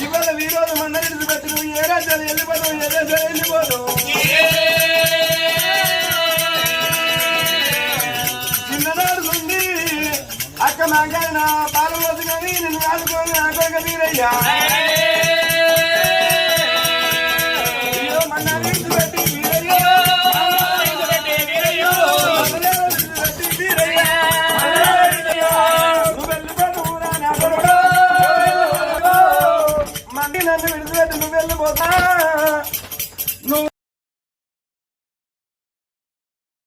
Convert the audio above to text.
ఇవాళ వీరోజు మందరి పెట్టి నువ్వు ఏ రాజ్యాలు వెళ్ళిపోతావు ఏ దేశాలు వెళ్ళిపోతావు చిన్ననాడు నుండి అక్క నాకైనా పాలన వద్దు కానీ నిన్ను ఆడుకోని ఆకోక వీరయ్యా పెట్టి నన్ను విడిచిపెట్టి నువ్వు వెళ్ళిపోతా